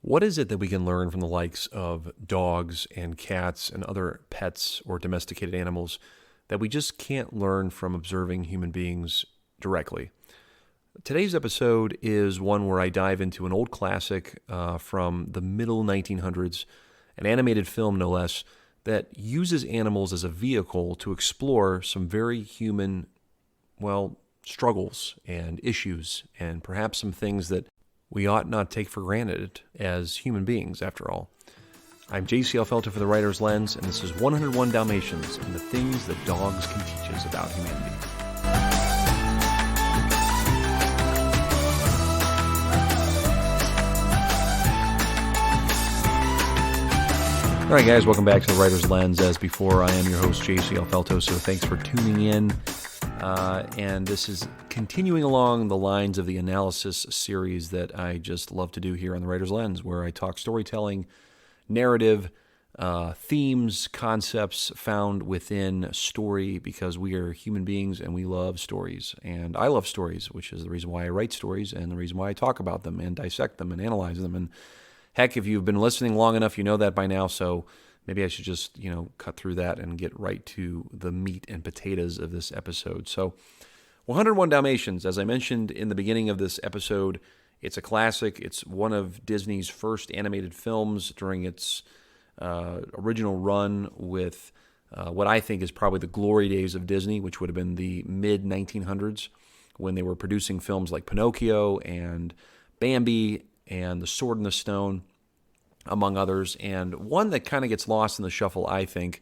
What is it that we can learn from the likes of dogs and cats and other pets or domesticated animals that we just can't learn from observing human beings directly? Today's episode is one where I dive into an old classic from the middle 1900s, an animated film no less, that uses animals as a vehicle to explore some very human, struggles and issues, and perhaps some things that we ought not take for granted as human beings, after all. I'm JCL Felter for The Writer's Lens, and this is 101 Dalmatians and the things that dogs can teach us about humanity. All right, guys, welcome back to The Writer's Lens. As before, I am your host, JCL Felto, so thanks for tuning in. And this is continuing along the lines of the analysis series that I just love to do here on The Writer's Lens, where I talk storytelling, narrative, themes, concepts found within story, because we are human beings and we love stories. And I love stories, which is the reason why I write stories and the reason why I talk about them and dissect them and analyze them. And heck, if you've been listening long enough, you know that by now, so maybe I should just, cut through that and get right to the meat and potatoes of this episode. So 101 Dalmatians, as I mentioned in the beginning of this episode, it's a classic. It's one of Disney's first animated films during its original run with what I think is probably the glory days of Disney, which would have been the mid-1900s, when they were producing films like Pinocchio and Bambi and The Sword in the Stone, among others. And one that kind of gets lost in the shuffle, I think,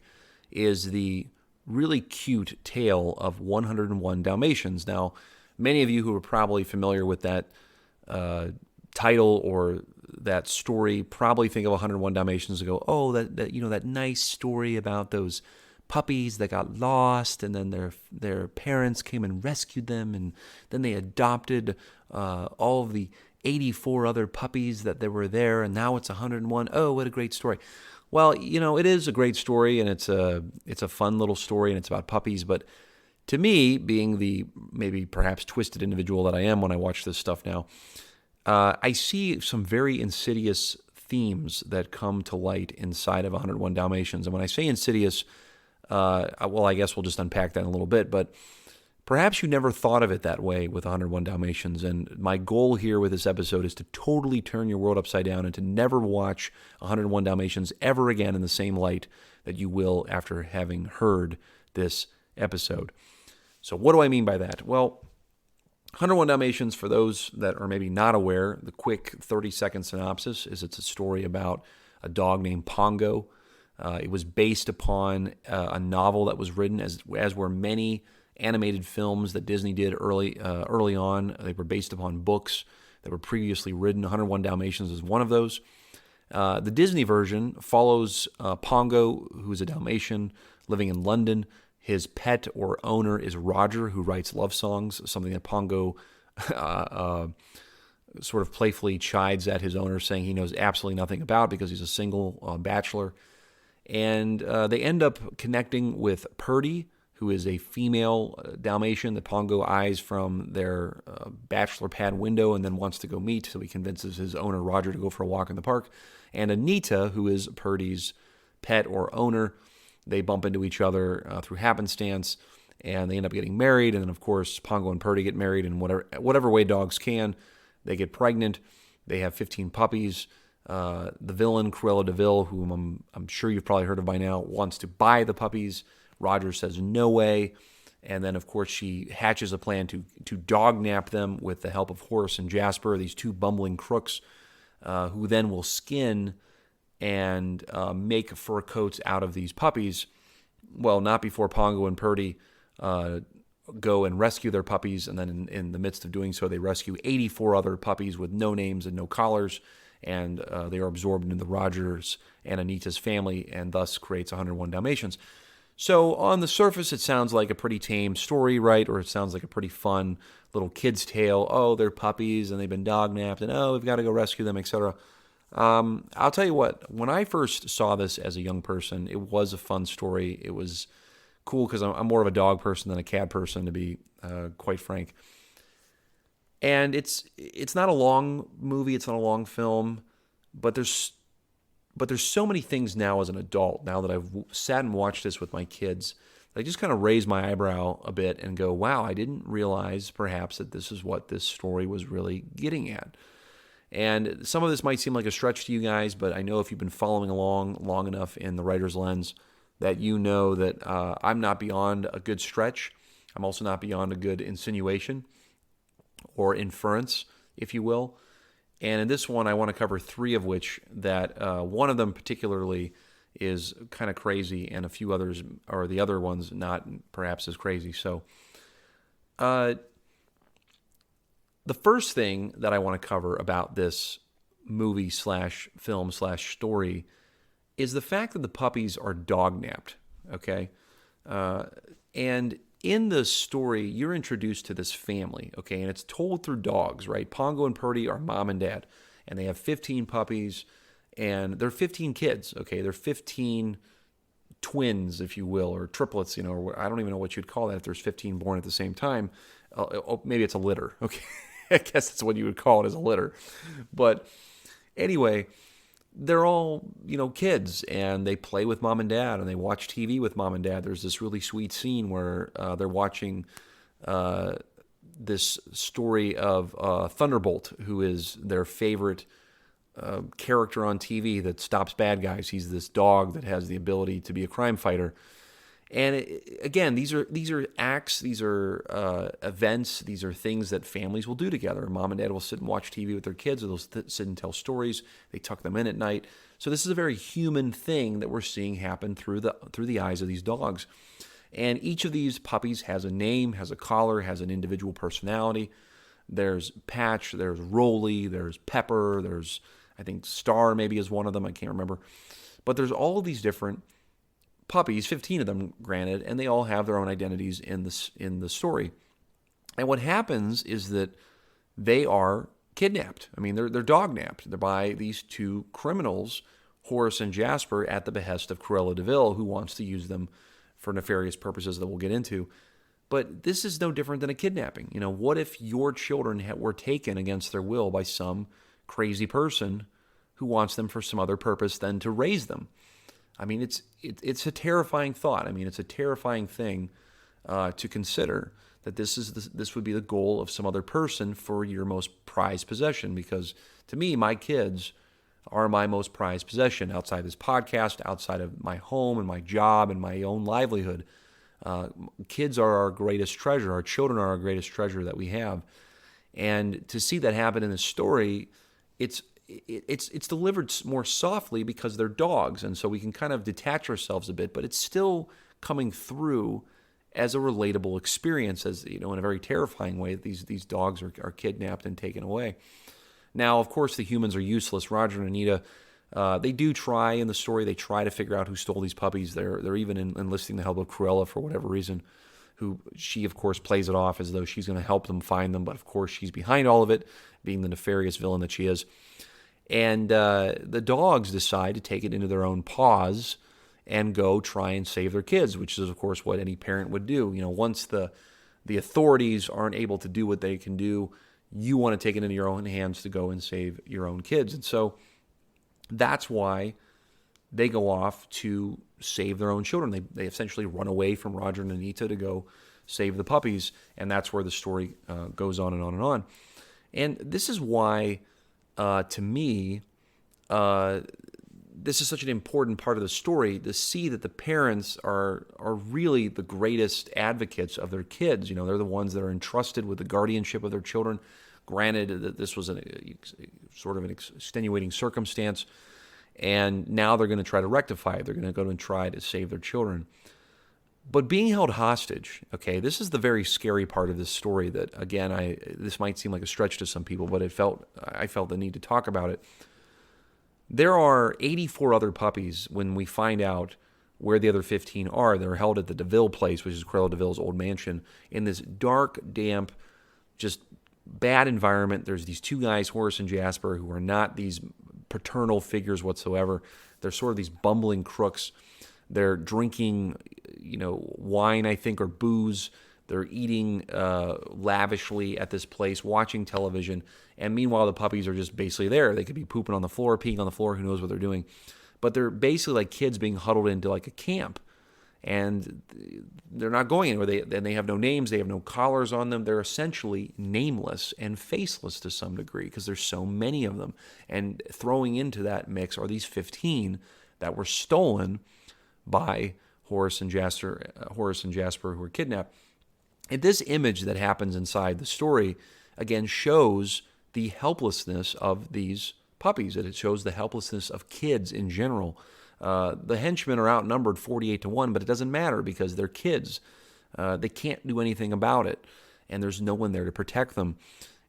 is the really cute tale of 101 Dalmatians. Now, many of you who are probably familiar with that title or that story probably think of 101 Dalmatians and go, oh, that nice story about those puppies that got lost, and then their parents came and rescued them, and then they adopted all of the 84 other puppies that were there, and now it's 101. Oh, what a great story. Well, it is a great story, and it's a fun little story, and it's about puppies. But to me, being the maybe perhaps twisted individual that I am when I watch this stuff now, I see some very insidious themes that come to light inside of 101 Dalmatians. And when I say insidious, I guess we'll just unpack that in a little bit, but perhaps you never thought of it that way with 101 Dalmatians, and my goal here with this episode is to totally turn your world upside down and to never watch 101 Dalmatians ever again in the same light that you will after having heard this episode. So what do I mean by that? Well, 101 Dalmatians, for those that are maybe not aware, the quick 30-second synopsis is it's a story about a dog named Pongo. It was based upon a novel that was written, as were many animated films that Disney did early on. They were based upon books that were previously written. 101 Dalmatians is one of those. The Disney version follows Pongo, who's a Dalmatian living in London. His pet or owner is Roger, who writes love songs, something that Pongo sort of playfully chides at his owner, saying he knows absolutely nothing about because he's a single bachelor. And they end up connecting with Purdy, who is a female Dalmatian that Pongo eyes from their bachelor pad window and then wants to go meet, so he convinces his owner, Roger, to go for a walk in the park. And Anita, who is Purdy's pet or owner, they bump into each other through happenstance, and they end up getting married. And then, of course, Pongo and Purdy get married in whatever way dogs can. They get pregnant. They have 15 puppies. The villain, Cruella de Vil, whom I'm sure you've probably heard of by now, wants to buy the puppies. Roger says no way, and then, of course, she hatches a plan to dog nap them with the help of Horace and Jasper, these two bumbling crooks, who then will skin and make fur coats out of these puppies. Well, not before Pongo and Purdy go and rescue their puppies, and then in the midst of doing so, they rescue 84 other puppies with no names and no collars, and they are absorbed into the Rogers and Anita's family, and thus creates 101 Dalmatians. So on the surface, it sounds like a pretty tame story, right? Or it sounds like a pretty fun little kid's tale. Oh, they're puppies and they've been dog napped, and oh, we've got to go rescue them, etc. I'll tell you what, when I first saw this as a young person, it was a fun story. It was cool because I'm more of a dog person than a cat person, to be quite frank. And it's not a long movie. It's not a long film. But there's so many things now as an adult, now that I've sat and watched this with my kids, that I just kind of raise my eyebrow a bit and go, wow, I didn't realize perhaps that this is what this story was really getting at. And some of this might seem like a stretch to you guys, but I know if you've been following along long enough in the writer's lens that you know that I'm not beyond a good stretch. I'm also not beyond a good insinuation or inference, if you will. And in this one, I want to cover three of which that one of them particularly is kind of crazy, and a few others, or the other ones, not perhaps as crazy. So the first thing that I want to cover about this movie slash film slash story is the fact that the puppies are dog-napped, okay? And in the story, you're introduced to this family, okay? And it's told through dogs, right? Pongo and Purdy are mom and dad, and they have 15 puppies, and they're 15 kids, okay? They're 15 twins, if you will, or triplets, or I don't even know what you'd call that if there's 15 born at the same time. Maybe it's a litter, okay? I guess that's what you would call it, as a litter. But anyway, they're all, kids, and they play with mom and dad, and they watch TV with mom and dad. There's this really sweet scene where they're watching this story of Thunderbolt, who is their favorite character on TV that stops bad guys. He's this dog that has the ability to be a crime fighter. And again, these are acts, these are events, these are things that families will do together. Mom and dad will sit and watch TV with their kids, or they'll sit and tell stories. They tuck them in at night. So this is a very human thing that we're seeing happen through the eyes of these dogs. And each of these puppies has a name, has a collar, has an individual personality. There's Patch, there's Rolly, there's Pepper, there's, I think, Star maybe is one of them, I can't remember. But there's all of these different puppies, 15 of them, granted, and they all have their own identities in the story. And what happens is that they are kidnapped. I mean, they're dog-napped. They're by these two criminals, Horace and Jasper, at the behest of Cruella de Vil, who wants to use them for nefarious purposes that we'll get into. But this is no different than a kidnapping. What if your children were taken against their will by some crazy person who wants them for some other purpose than to raise them? I mean, it's a terrifying thought. I mean, it's a terrifying thing to consider, that this would be the goal of some other person for your most prized possession. Because to me, my kids are my most prized possession outside this podcast, outside of my home and my job and my own livelihood. Kids are our greatest treasure. Our children are our greatest treasure that we have. And to see that happen in this story, it's delivered more softly because they're dogs, and so we can kind of detach ourselves a bit, but it's still coming through as a relatable experience, as in a very terrifying way that these dogs are kidnapped and taken away. Now, of course, the humans are useless. Roger and Anita, they do try in the story. They try to figure out who stole these puppies. They're even enlisting the help of Cruella for whatever reason, who she, of course, plays it off as though she's going to help them find them, but of course she's behind all of it, being the nefarious villain that she is. And the dogs decide to take it into their own paws and go try and save their kids, which is, of course, what any parent would do. Once the authorities aren't able to do what they can do, you want to take it into your own hands to go and save your own kids. And so that's why they go off to save their own children. They essentially run away from Roger and Anita to go save the puppies, and that's where the story goes on and on and on. And this is why... to me, this is such an important part of the story, to see that the parents are really the greatest advocates of their kids. They're the ones that are entrusted with the guardianship of their children. Granted that this was sort of an extenuating circumstance, and now they're going to try to rectify it. They're going to go and try to save their children. But being held hostage, okay, this is the very scary part of this story that, again, this might seem like a stretch to some people, but I felt the need to talk about it. There are 84 other puppies when we find out where the other 15 are. They're held at the de Vil place, which is Cruella de Vil's old mansion, in this dark, damp, just bad environment. There's these two guys, Horace and Jasper, who are not these paternal figures whatsoever. They're sort of these bumbling crooks. They're drinking, wine, I think, or booze, They're eating lavishly at this place, watching television, and meanwhile the puppies are just basically there. They could be pooping on the floor, peeing on the floor, who knows what they're doing. But they're basically like kids being huddled into like a camp. And they're not going anywhere. They have no names. They have no collars on them. They're essentially nameless and faceless to some degree because there's so many of them. And throwing into that mix are these 15 that were stolen by Horace and Jasper, who were kidnapped. And this image that happens inside the story, again, shows the helplessness of these puppies. And it shows the helplessness of kids in general. The henchmen are outnumbered 48-1, but it doesn't matter because they're kids. They can't do anything about it, and there's no one there to protect them.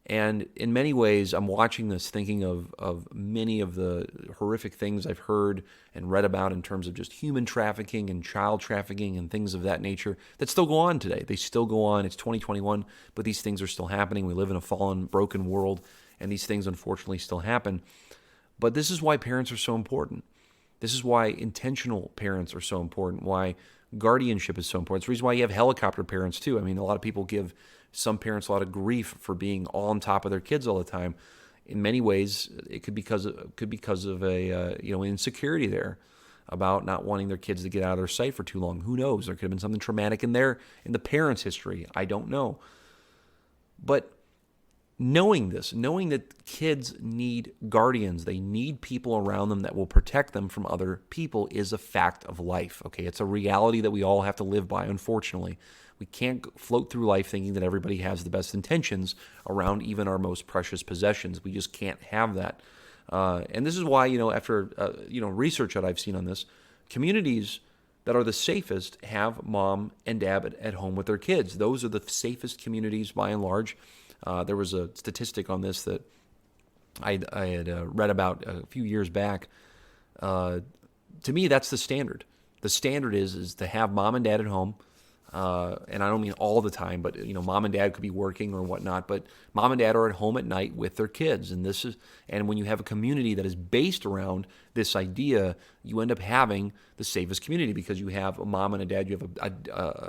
And in many ways, I'm watching this thinking of many of the horrific things I've heard and read about in terms of just human trafficking and child trafficking and things of that nature that still go on today. They still go on. It's 2021, but these things are still happening. We live in a fallen, broken world, and these things unfortunately still happen. But this is why parents are so important. This is why intentional parents are so important, why guardianship is so important. It's the reason why you have helicopter parents too. I mean, a lot of people give some parents a lot of grief for being all on top of their kids all the time. In many ways, it could be because of a insecurity there about not wanting their kids to get out of their sight for too long. Who knows? There could have been something traumatic in the parents' history. I don't know. But knowing that kids need guardians, they need people around them that will protect them from other people is a fact of life, okay? It's a reality that we all have to live by, unfortunately. We can't float through life thinking that everybody has the best intentions around even our most precious possessions. We just can't have that. And this is why, after research that I've seen on this, communities that are the safest have mom and dad at home with their kids. Those are the safest communities by and large. There was a statistic on this that I had read about a few years back. To me, that's the standard. The standard is to have mom and dad at home, and I don't mean all the time, but mom and dad could be working or whatnot. But mom and dad are at home at night with their kids, and when you have a community that is based around this idea, you end up having the safest community because you have a mom and a dad, you have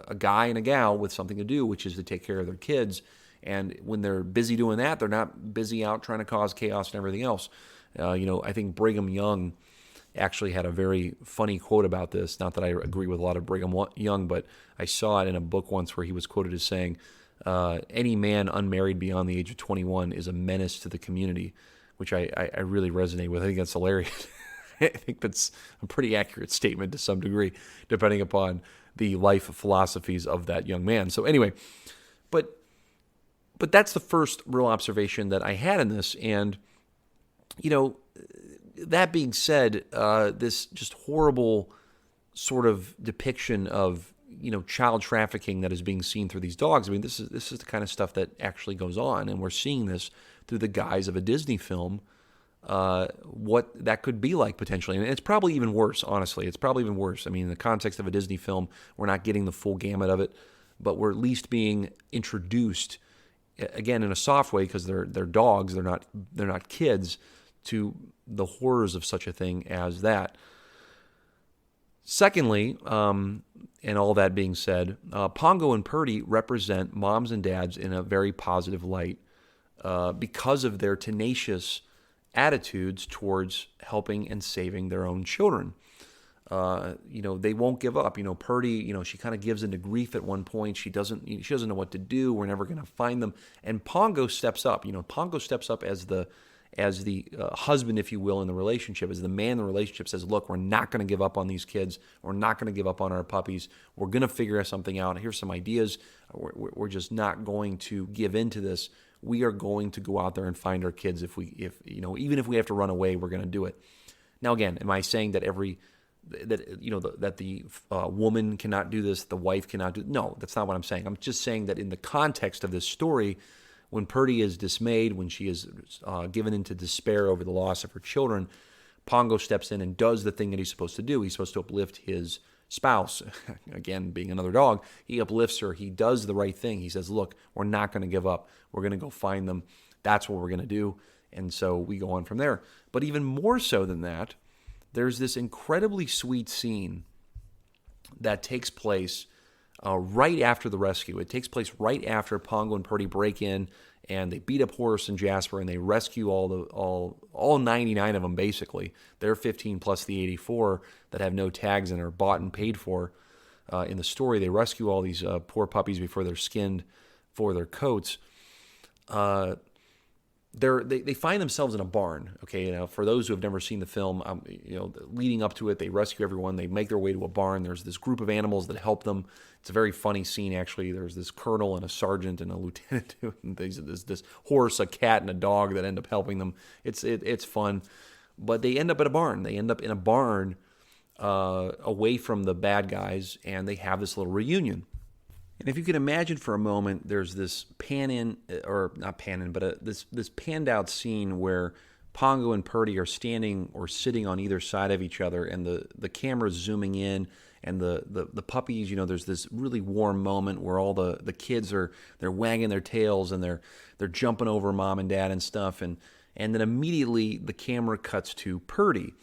a guy and a gal with something to do, which is to take care of their kids. And when they're busy doing that, they're not busy out trying to cause chaos and everything else. I think Brigham Young actually had a very funny quote about this. Not that I agree with a lot of Brigham Young, but I saw it in a book once where he was quoted as saying, any man unmarried beyond the age of 21 is a menace to the community, which I really resonate with. I think that's hilarious. I think that's a pretty accurate statement to some degree, depending upon the life philosophies of that young man. So anyway, But that's the first real observation that I had in this. And, that being said, this just horrible sort of depiction of, child trafficking that is being seen through these dogs. I mean, this is the kind of stuff that actually goes on. And we're seeing this through the guise of a Disney film, what that could be like potentially. And it's probably even worse, honestly. It's probably even worse. I mean, in the context of a Disney film, we're not getting the full gamut of it, but we're at least being introduced, again, in a soft way because they're dogs, they're not kids, to the horrors of such a thing as that. Secondly, and all that being said, Pongo and Purdy represent moms and dads in a very positive light because of their tenacious attitudes towards helping and saving their own children. They won't give up. Purdy, she kind of gives into grief at one point. She doesn't know what to do. We're never going to find them. And Pongo steps up. Pongo steps up as the husband, if you will, in the relationship, as the man in the relationship, says, look, we're not going to give up on these kids. We're not going to give up on our puppies. We're going to figure something out. Here's some ideas. We're just not going to give into this. We are going to go out there and find our kids. Even if we have to run away, we're going to do it. Now, again, am I saying that that the woman cannot do this, the wife cannot do it? No, that's not what I'm saying. I'm just saying that in the context of this story, when Purdy is dismayed, when she is given into despair over the loss of her children, Pongo steps in and does the thing that he's supposed to do. He's supposed to uplift his spouse. Again, being another dog, he uplifts her. He does the right thing. He says, look, we're not going to give up. We're going to go find them. That's what we're going to do. And so we go on from there. But even more so than that, there's this incredibly sweet scene that takes place right after the rescue. It takes place right after Pongo and Purdy break in, and they beat up Horace and Jasper, and they rescue all 99 of them, basically. They're 15 plus the 84 that have no tags and are bought and paid for in the story. They rescue all these poor puppies before they're skinned for their coats. They find themselves in a barn. Okay, for those who have never seen the film, leading up to it, they rescue everyone. They make their way to a barn. There's this group of animals that help them. It's a very funny scene, actually. There's this colonel and a sergeant and a lieutenant. And there's this horse, a cat, and a dog that end up helping them. It's fun, but they end up at a barn. They end up in a barn away from the bad guys, and they have this little reunion. And if you can imagine for a moment, there's this this panned out scene where Pongo and Purdy are standing or sitting on either side of each other, and the camera's zooming in, and the puppies, there's this really warm moment where all the kids they're wagging their tails and they're jumping over mom and dad and stuff, and then immediately the camera cuts to Purdy.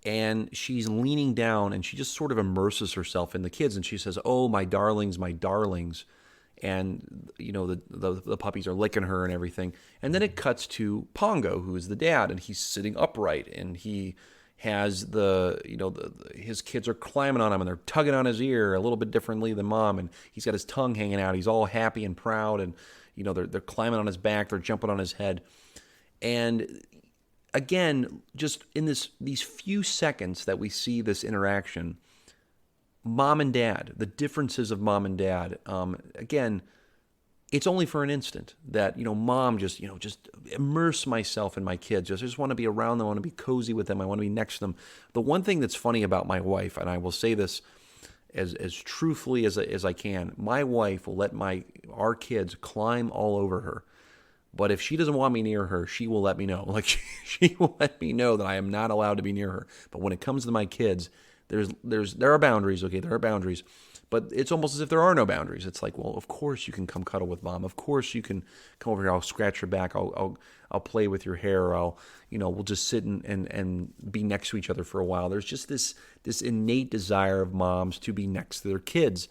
And she's leaning down, and she just sort of immerses herself in the kids, and she says, "Oh, my darlings, my darlings," and the puppies are licking her and everything. And then it cuts to Pongo, who is the dad, and he's sitting upright, and he has his kids are climbing on him, and they're tugging on his ear a little bit differently than mom, and he's got his tongue hanging out. He's all happy and proud, and they're climbing on his back, they're jumping on his head, and again, just in these few seconds that we see this interaction, mom and dad, the differences of mom and dad, again, it's only for an instant that, mom just immerse myself in my kids. I just want to be around them. I want to be cozy with them. I want to be next to them. The one thing that's funny about my wife, and I will say this as truthfully as I can, my wife will let our kids climb all over her. But if she doesn't want me near her, she will let me know. Like, she will let me know that I am not allowed to be near her. But when it comes to my kids, there are boundaries, okay? There are boundaries. But it's almost as if there are no boundaries. It's like, well, of course you can come cuddle with mom. Of course you can come over here. I'll scratch your back. I'll play with your hair. We'll just sit and be next to each other for a while. There's just this innate desire of moms to be next to their kids.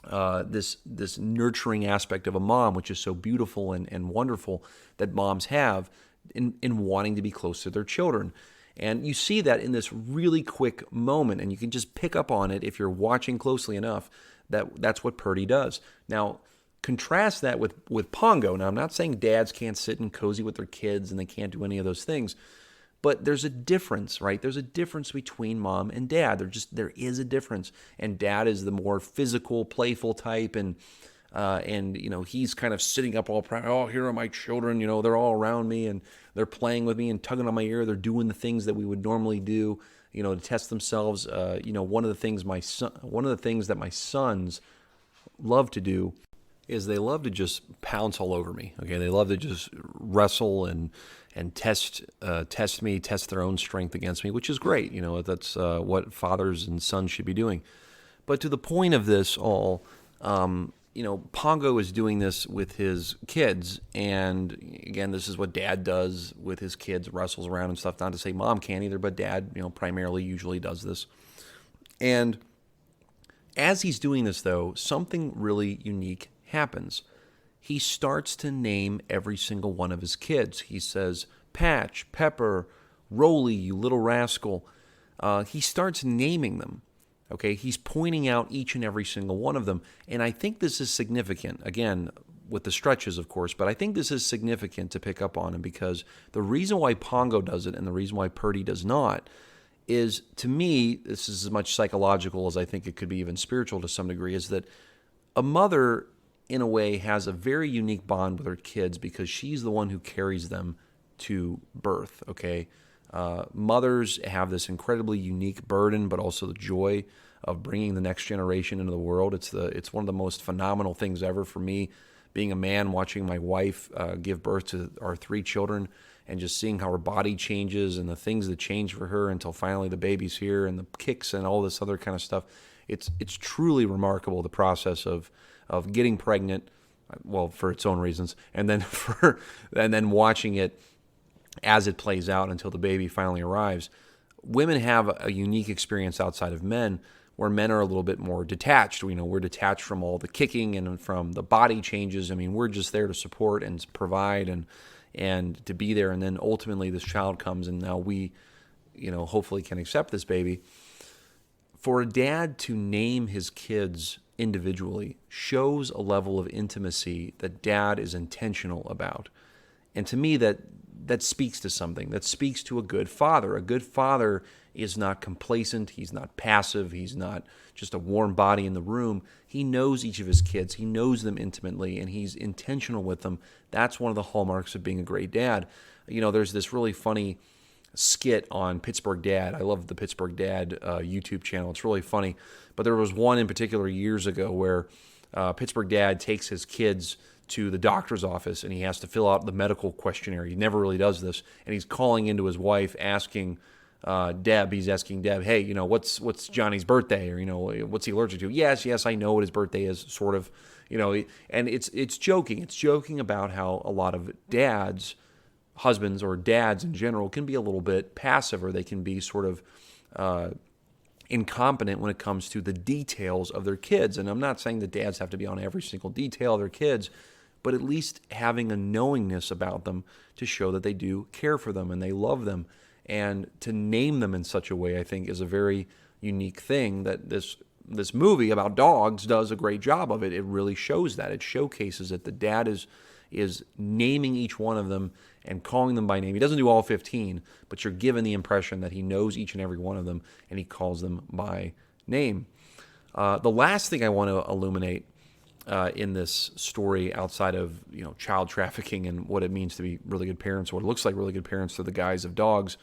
This nurturing aspect of a mom, which is so beautiful and wonderful that moms have in wanting to be close to their children. And you see that in this really quick moment, and you can just pick up on it if you're watching closely enough, that's what Purdy does. Now, contrast that with Pongo. Now, I'm not saying dads can't sit and cozy with their kids and they can't do any of those things, but there's a difference, right? There's a difference between mom and dad. There is a difference. And dad is the more physical, playful type, and he's kind of sitting up all proud. Oh, here are my children. They're all around me and they're playing with me and tugging on my ear. They're doing the things that we would normally do, to test themselves. One of the things that my sons love to do is they love to just pounce all over me. Okay, they love to just wrestle and test me, test their own strength against me, which is great. That's what fathers and sons should be doing. But to the point of this all, Pongo is doing this with his kids, and again, this is what dad does with his kids, wrestles around and stuff. Not to say mom can't either, but dad, primarily usually does this. And as he's doing this, though, something really unique happens. He starts to name every single one of his kids. He says, Patch, Pepper, Rolly, you little rascal. He starts naming them. Okay, he's pointing out each and every single one of them. And I think this is significant, again, with the stretches, of course, but I think this is significant to pick up on him because the reason why Pongo does it and the reason why Purdy does not is, to me, this is as much psychological as I think it could be even spiritual to some degree, is that a mother, in a way, has a very unique bond with her kids because she's the one who carries them to birth, okay? Mothers have this incredibly unique burden, but also the joy of bringing the next generation into the world. It's one of the most phenomenal things ever for me, being a man, watching my wife give birth to our 3 children and just seeing how her body changes and the things that change for her until finally the baby's here and the kicks and all this other kind of stuff. It's truly remarkable, the process of getting pregnant, well, for its own reasons, and then watching it as it plays out until the baby finally arrives. Women have a unique experience outside of men where men are a little bit more detached. We're detached from all the kicking and from the body changes. I mean, we're just there to support and provide and to be there. And then ultimately this child comes, and now we, hopefully can accept this baby. For a dad to name his kids individually shows a level of intimacy that dad is intentional about. And to me, that speaks to something. That speaks to a good father. A good father is not complacent. He's not passive. He's not just a warm body in the room. He knows each of his kids. He knows them intimately, and he's intentional with them. That's one of the hallmarks of being a great dad. There's this really funny skit on Pittsburgh Dad. I love the Pittsburgh Dad YouTube channel. It's really funny. But there was one in particular years ago where Pittsburgh Dad takes his kids to the doctor's office, and he has to fill out the medical questionnaire. He never really does this. And he's calling into his wife asking Deb, hey, what's Johnny's birthday? Or, what's he allergic to? Yes, I know what his birthday is, sort of. And it's joking. It's joking about how a lot of dads, husbands or dads in general, can be a little bit passive, or they can be sort of incompetent when it comes to the details of their kids. And I'm not saying that dads have to be on every single detail of their kids, but at least having a knowingness about them to show that they do care for them and they love them. And to name them in such a way, I think, is a very unique thing that this movie about dogs does a great job of. It really shows that. It showcases that the dad is naming each one of them and calling them by name. He doesn't do all 15, but you're given the impression that he knows each and every one of them, and he calls them by name. The last thing I want to illuminate in this story, outside of child trafficking and what it means to be really good parents, or what it looks like really good parents through the guise of dogs,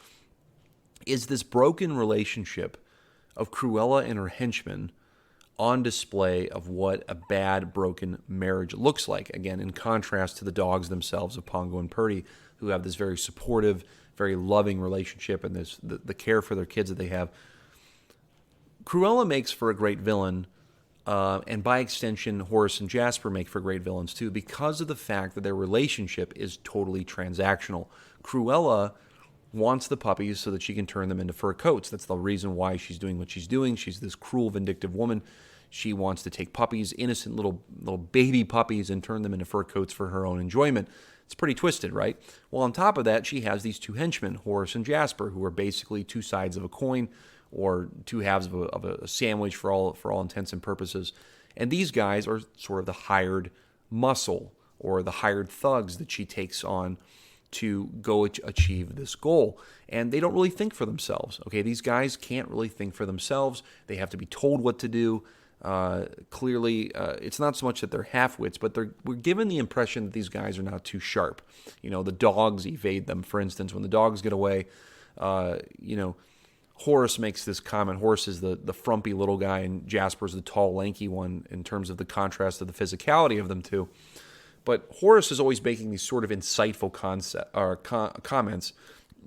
is this broken relationship of Cruella and her henchmen on display of what a bad, broken marriage looks like. Again, in contrast to the dogs themselves of Pongo and Purdy, who have this very supportive, very loving relationship and the care for their kids that they have. Cruella makes for a great villain, and by extension, Horace and Jasper make for great villains too, because of the fact that their relationship is totally transactional. Cruella wants the puppies so that she can turn them into fur coats. That's the reason why she's doing what she's doing. She's this cruel, vindictive woman. She wants to take puppies, innocent little baby puppies, and turn them into fur coats for her own enjoyment. It's pretty twisted, right? Well, on top of that, she has these two henchmen, Horace and Jasper, who are basically two sides of a coin, or two halves of a sandwich for all intents and purposes. And these guys are sort of the hired muscle, or the hired thugs that she takes on to go achieve this goal. And they don't really think for themselves. Okay, these guys can't really think for themselves. They have to be told what to do. Clearly, it's not so much that they're half-wits, but we're given the impression that these guys are not too sharp. The dogs evade them. For instance, when the dogs get away, Horace makes this comment. Horace is the frumpy little guy, and Jasper's the tall, lanky one in terms of the contrast of the physicality of them two. But Horace is always making these sort of insightful comments,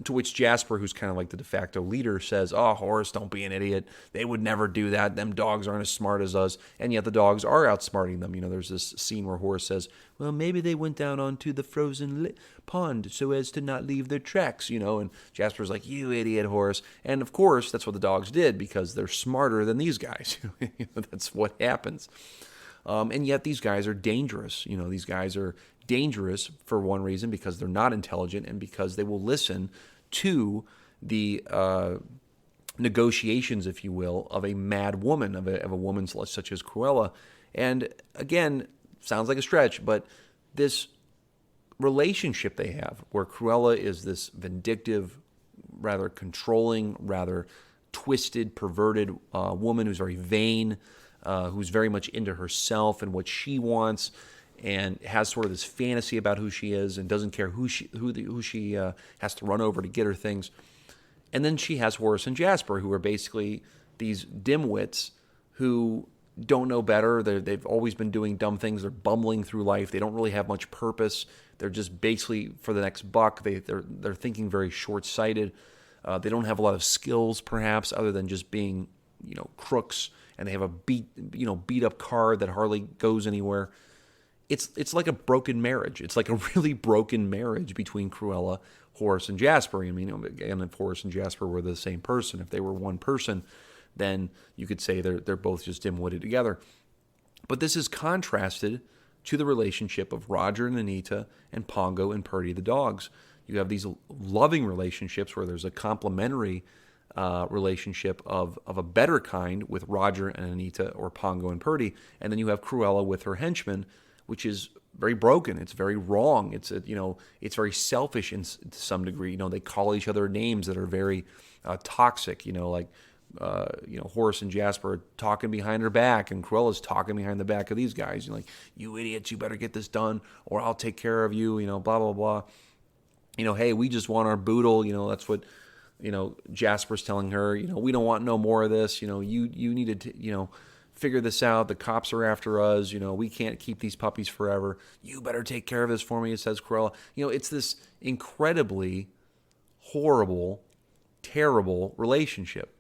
to which Jasper, who's kind of like the de facto leader, says, "Oh, Horace, don't be an idiot. They would never do that. Them dogs aren't as smart as us." And yet the dogs are outsmarting them. There's this scene where Horace says, "Well, maybe they went down onto the frozen pond so as to not leave their tracks," and Jasper's like, "You idiot, Horace." And of course, that's what the dogs did, because they're smarter than these guys. That's what happens. And yet these guys are dangerous. These guys are dangerous for one reason, because they're not intelligent, and because they will listen to the negotiations, if you will, of a mad woman, of a woman such as Cruella. And again, sounds like a stretch, but this relationship they have, where Cruella is this vindictive, rather controlling, rather twisted, perverted woman who's very vain, who's very much into herself and what she wants, and has sort of this fantasy about who she is, and doesn't care who she has to run over to get her things. And then she has Horace and Jasper, who are basically these dimwits who don't know better. They've always been doing dumb things. They're bumbling through life. They don't really have much purpose. They're just basically for the next buck. They're thinking very short-sighted. They don't have a lot of skills, perhaps, other than just being crooks. And they have a beat up car that hardly goes anywhere. It's like a broken marriage. It's like a really broken marriage between Cruella, Horace, and Jasper. Again, if Horace and Jasper were the same person, if they were one person, then you could say they're both just dim-witted together. But this is contrasted to the relationship of Roger and Anita and Pongo and Purdy the dogs. You have these loving relationships where there's a complementary relationship of a better kind with Roger and Anita, or Pongo and Purdy, and then you have Cruella with her henchmen, which is very broken. It's very wrong. It's it's very selfish to some degree. They call each other names that are very toxic. Horace and Jasper are talking behind her back, and Cruella's talking behind the back of these guys. You idiots, you better get this done, or I'll take care of you. Blah blah blah. Hey, we just want our boodle. That's what Jasper's telling her. We don't want no more of this. You need to figure this out. The cops are after us. We can't keep these puppies forever. You better take care of this for me, says Cruella. It's this incredibly horrible, terrible relationship.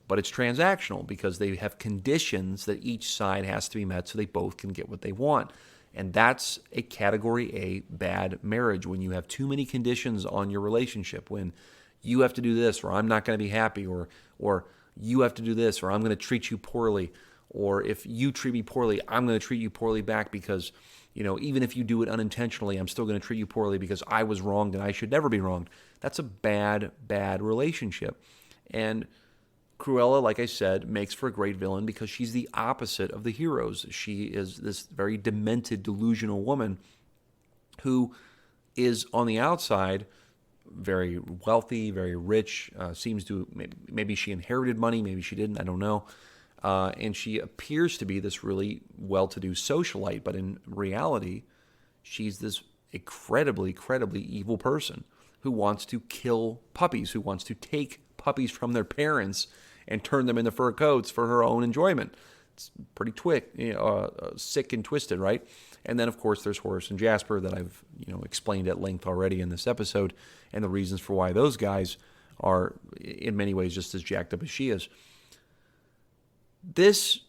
But it's transactional because they have conditions that each side has to be met so they both can get what they want. And that's a category A bad marriage, when you have too many conditions on your relationship, when you have to do this, or I'm not going to be happy, or you have to do this, or I'm going to treat you poorly, or if you treat me poorly, I'm going to treat you poorly back because, even if you do it unintentionally, I'm still going to treat you poorly because I was wronged and I should never be wronged. That's a bad, bad relationship. And Cruella, like I said, makes for a great villain because she's the opposite of the heroes. She is this very demented, delusional woman who is on the outside very wealthy, very rich, seems to, maybe she inherited money, maybe she didn't, I don't know. And she appears to be this really well-to-do socialite, but in reality, she's this incredibly, incredibly evil person who wants to kill puppies, who wants to take puppies from their parents and turn them into fur coats for her own enjoyment. It's pretty sick and twisted, right? And then, of course, there's Horace and Jasper that I've explained at length already in this episode, and the reasons for why those guys are in many ways just as jacked up as she is. This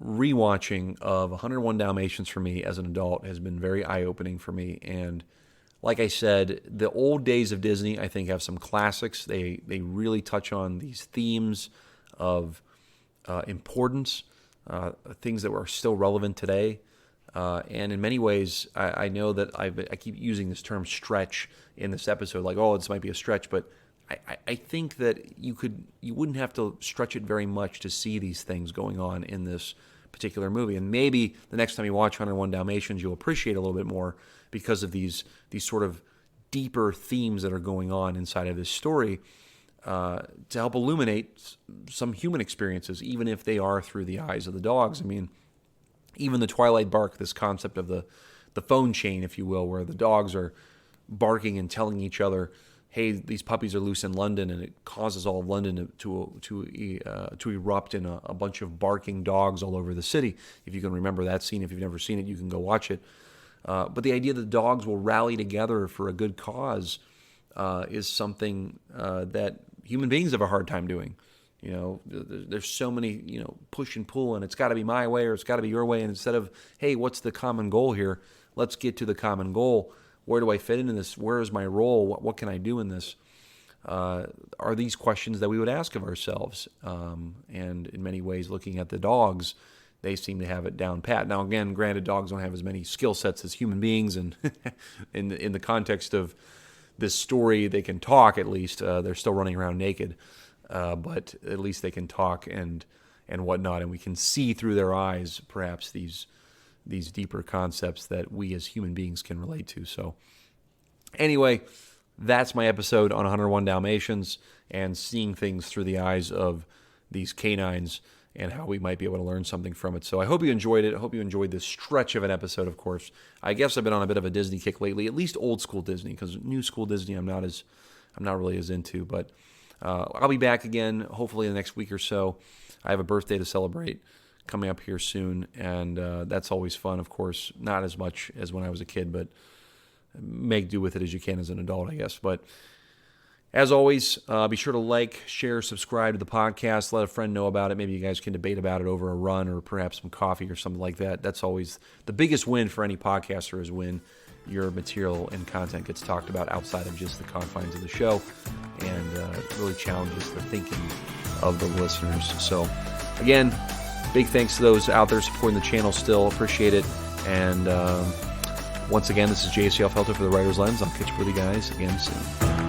rewatching of 101 Dalmatians for me as an adult has been very eye-opening for me, and like I said, the old days of Disney, I think, have some classics. They really touch on these themes of importance, things that are still relevant today. And in many ways, I know that I keep using this term stretch in this episode, like, this might be a stretch, but I think that you wouldn't have to stretch it very much to see these things going on in this particular movie. And maybe the next time you watch 101 Dalmatians, you'll appreciate it a little bit more because of these sort of deeper themes that are going on inside of this story to help illuminate some human experiences, even if they are through the eyes of the dogs. I mean, even the Twilight bark, this concept of the phone chain, if you will, where the dogs are barking and telling each other, hey, these puppies are loose in London, and it causes all of London to erupt in a bunch of barking dogs all over the city. If you can remember that scene, if you've never seen it, you can go watch it. But the idea that dogs will rally together for a good cause is something that human beings have a hard time doing. There's so many, push and pull, and it's got to be my way or it's got to be your way. And instead of, hey, what's the common goal here? Let's get to the common goal. Where do I fit into this? Where is my role? What can I do in this? Are these questions that we would ask of ourselves? And in many ways, looking at the dogs, they seem to have it down pat. Now, again, granted, dogs don't have as many skill sets as human beings, and in the context of this story, they can talk at least. They're still running around naked, but at least they can talk and whatnot, and we can see through their eyes perhaps these deeper concepts that we as human beings can relate to. So anyway, that's my episode on 101 Dalmatians and seeing things through the eyes of these canines and how we might be able to learn something from it. So I hope you enjoyed it. I hope you enjoyed this stretch of an episode, of course. I guess I've been on a bit of a Disney kick lately, at least old school Disney, because new school Disney I'm not really as into. But I'll be back again, hopefully in the next week or so. I have a birthday to celebrate coming up here soon, and that's always fun, of course. Not as much as when I was a kid, but make do with it as you can as an adult, I guess. But as always, be sure to like, share, subscribe to the podcast. Let a friend know about it. Maybe you guys can debate about it over a run or perhaps some coffee or something like that. That's always the biggest win for any podcaster, is when your material and content gets talked about outside of just the confines of the show, and really challenges the thinking of the listeners. So, again, big thanks to those out there supporting the channel still. Appreciate it. And once again, this is JC Alfelto for the Writer's Lens. I'll catch up with you guys again soon.